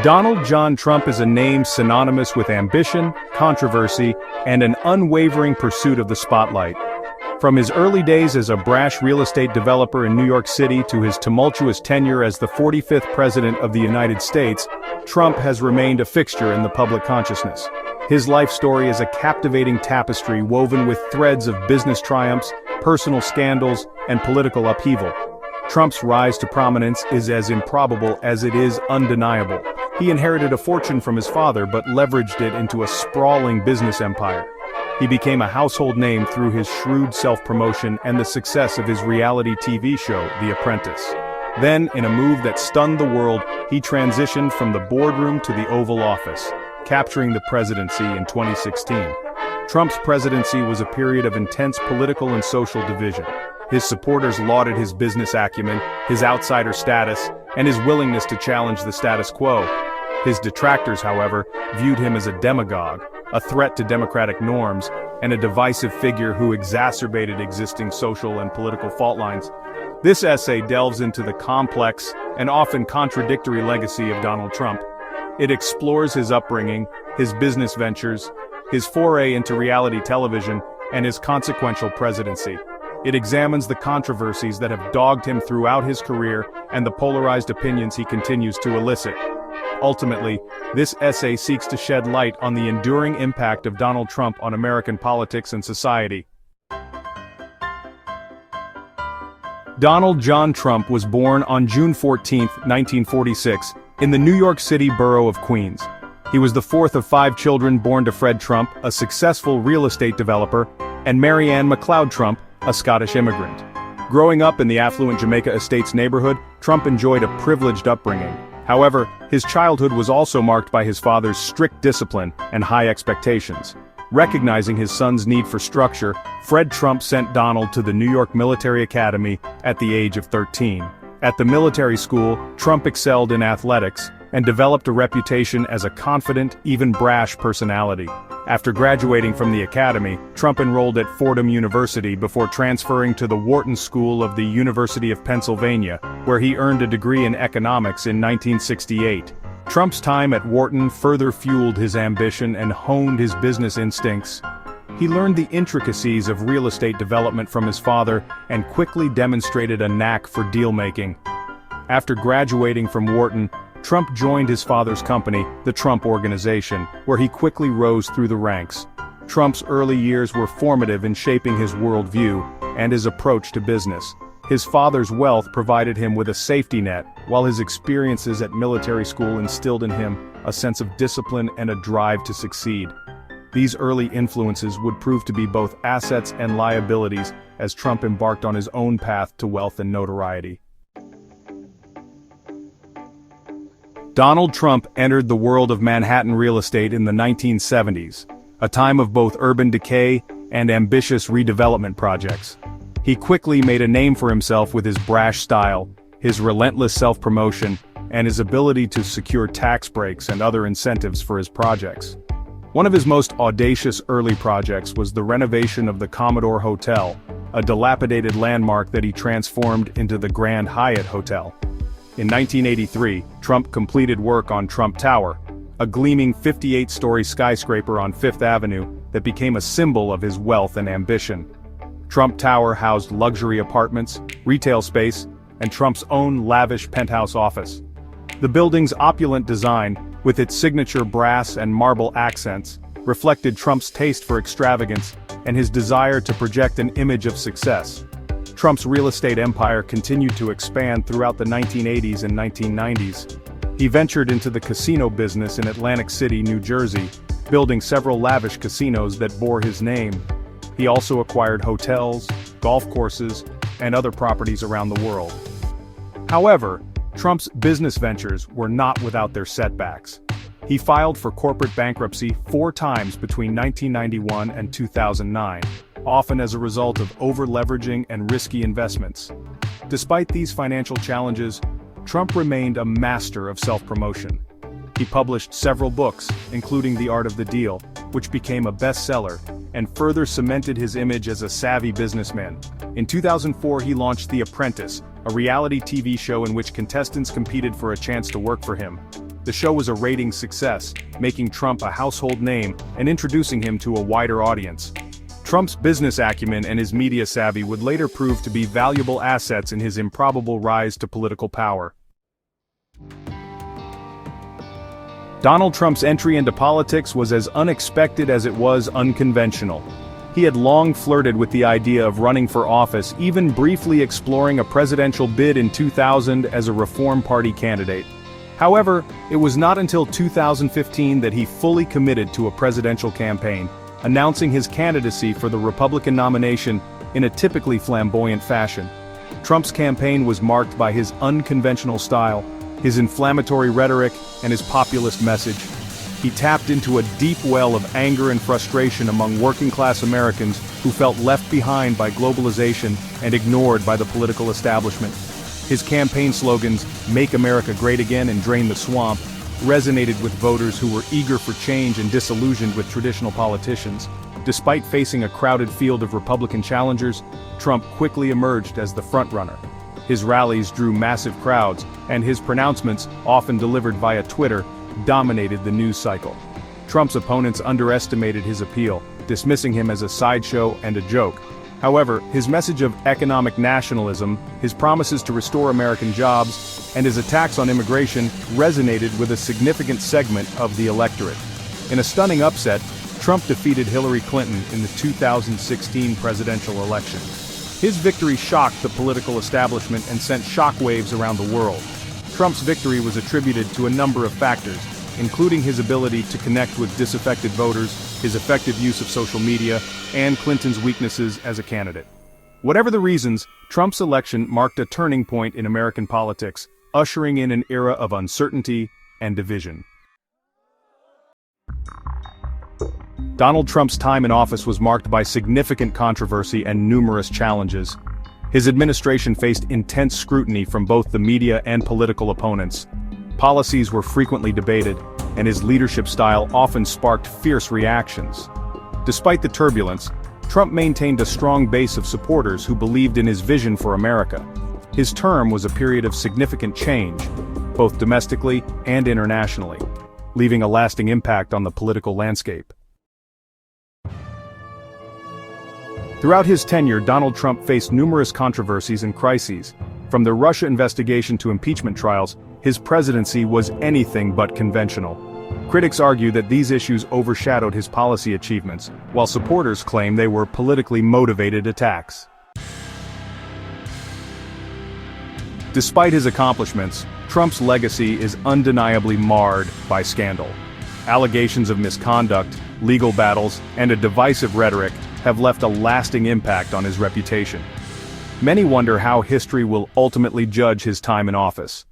Donald John Trump is a name synonymous with ambition, controversy, and an unwavering pursuit of the spotlight. From his early days as a brash real estate developer in New York City to his tumultuous tenure as the 45th President of the United States, Trump has remained a fixture in the public consciousness. His life story is a captivating tapestry woven with threads of business triumphs, personal scandals, and political upheaval. Trump's rise to prominence is as improbable as it is undeniable. He inherited a fortune from his father but leveraged it into a sprawling business empire. He became a household name through his shrewd self-promotion and the success of his reality TV show, The Apprentice. Then, in a move that stunned the world, he transitioned from the boardroom to the Oval Office, capturing the presidency in 2016. Trump's presidency was a period of intense political and social division. His supporters lauded his business acumen, his outsider status, and his willingness to challenge the status quo. His detractors, however, viewed him as a demagogue, a threat to democratic norms, and a divisive figure who exacerbated existing social and political fault lines. This essay delves into the complex and often contradictory legacy of Donald Trump. It explores his upbringing, his business ventures, his foray into reality television, and his consequential presidency. It examines the controversies that have dogged him throughout his career and the polarized opinions he continues to elicit. Ultimately, this essay seeks to shed light on the enduring impact of Donald Trump on American politics and society. Donald John Trump was born on June 14, 1946, in the New York City borough of Queens. He was the fourth of 5 children born to Fred Trump, a successful real estate developer, and Mary Ann McLeod Trump, a Scottish immigrant. Growing up in the affluent Jamaica Estates neighborhood, Trump enjoyed a privileged upbringing. However, his childhood was also marked by his father's strict discipline and high expectations. Recognizing his son's need for structure, Fred Trump sent Donald to the New York Military Academy at the age of 13. At the military school, Trump excelled in athletics and developed a reputation as a confident, even brash personality. After graduating from the academy, Trump enrolled at Fordham University before transferring to the Wharton School of the University of Pennsylvania, where he earned a degree in economics in 1968. Trump's time at Wharton further fueled his ambition and honed his business instincts. He learned the intricacies of real estate development from his father and quickly demonstrated a knack for deal-making. After graduating from Wharton, Trump joined his father's company, the Trump Organization, where he quickly rose through the ranks. Trump's early years were formative in shaping his worldview and his approach to business. His father's wealth provided him with a safety net, while his experiences at military school instilled in him a sense of discipline and a drive to succeed. These early influences would prove to be both assets and liabilities as Trump embarked on his own path to wealth and notoriety. Donald Trump entered the world of Manhattan real estate in the 1970s, a time of both urban decay and ambitious redevelopment projects. He quickly made a name for himself with his brash style, his relentless self-promotion, and his ability to secure tax breaks and other incentives for his projects. One of his most audacious early projects was the renovation of the Commodore Hotel, a dilapidated landmark that he transformed into the Grand Hyatt Hotel. In 1983, Trump completed work on Trump Tower, a gleaming 58-story skyscraper on Fifth Avenue that became a symbol of his wealth and ambition. Trump Tower housed luxury apartments, retail space, and Trump's own lavish penthouse office. The building's opulent design, with its signature brass and marble accents, reflected Trump's taste for extravagance and his desire to project an image of success. Trump's real estate empire continued to expand throughout the 1980s and 1990s. He ventured into the casino business in Atlantic City, New Jersey, building several lavish casinos that bore his name. He also acquired hotels, golf courses, and other properties around the world. However, Trump's business ventures were not without their setbacks. He filed for corporate bankruptcy 4 times between 1991 and 2009, often as a result of over-leveraging and risky investments. Despite these financial challenges, Trump remained a master of self-promotion. He published several books, including The Art of the Deal, which became a bestseller, and further cemented his image as a savvy businessman. In 2004 he launched The Apprentice, a reality TV show in which contestants competed for a chance to work for him. The show was a ratings success, making Trump a household name and introducing him to a wider audience. Trump's business acumen and his media savvy would later prove to be valuable assets in his improbable rise to political power. Donald Trump's entry into politics was as unexpected as it was unconventional. He had long flirted with the idea of running for office, even briefly exploring a presidential bid in 2000 as a Reform Party candidate. However, it was not until 2015 that he fully committed to a presidential campaign, announcing his candidacy for the Republican nomination in a typically flamboyant fashion. Trump's campaign was marked by his unconventional style, his inflammatory rhetoric, and his populist message. He tapped into a deep well of anger and frustration among working-class Americans who felt left behind by globalization and ignored by the political establishment. His campaign slogans, "Make America Great Again" and "Drain the Swamp," resonated with voters who were eager for change and disillusioned with traditional politicians. Despite facing a crowded field of Republican challengers, Trump quickly emerged as the frontrunner. His rallies drew massive crowds, and his pronouncements, often delivered via Twitter, dominated the news cycle. Trump's opponents underestimated his appeal, dismissing him as a sideshow and a joke. However, his message of economic nationalism, his promises to restore American jobs, and his attacks on immigration resonated with a significant segment of the electorate. In a stunning upset, Trump defeated Hillary Clinton in the 2016 presidential election. His victory shocked the political establishment and sent shockwaves around the world. Trump's victory was attributed to a number of factors, including his ability to connect with disaffected voters, his effective use of social media, and Clinton's weaknesses as a candidate. Whatever the reasons, Trump's election marked a turning point in American politics, ushering in an era of uncertainty and division. Donald Trump's time in office was marked by significant controversy and numerous challenges. His administration faced intense scrutiny from both the media and political opponents. Policies were frequently debated, and his leadership style often sparked fierce reactions. Despite the turbulence, Trump maintained a strong base of supporters who believed in his vision for America. His term was a period of significant change, both domestically and internationally, leaving a lasting impact on the political landscape. Throughout his tenure, Donald Trump faced numerous controversies and crises. From the Russia investigation to impeachment trials, his presidency was anything but conventional. Critics argue that these issues overshadowed his policy achievements, while supporters claim they were politically motivated attacks. Despite his accomplishments, Trump's legacy is undeniably marred by scandal. Allegations of misconduct, legal battles, and a divisive rhetoric have left a lasting impact on his reputation. Many wonder how history will ultimately judge his time in office.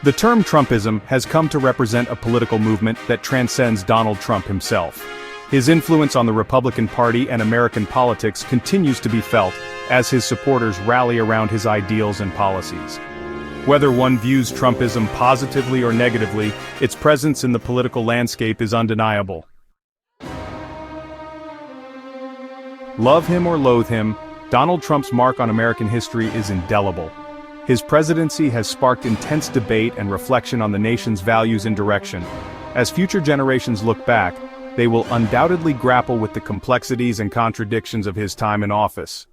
The term Trumpism has come to represent a political movement that transcends Donald Trump himself. His influence on the Republican Party and American politics continues to be felt as his supporters rally around his ideals and policies. Whether one views Trumpism positively or negatively, its presence in the political landscape is undeniable. Love him or loathe him, Donald Trump's mark on American history is indelible. His presidency has sparked intense debate and reflection on the nation's values and direction. As future generations look back, they will undoubtedly grapple with the complexities and contradictions of his time in office.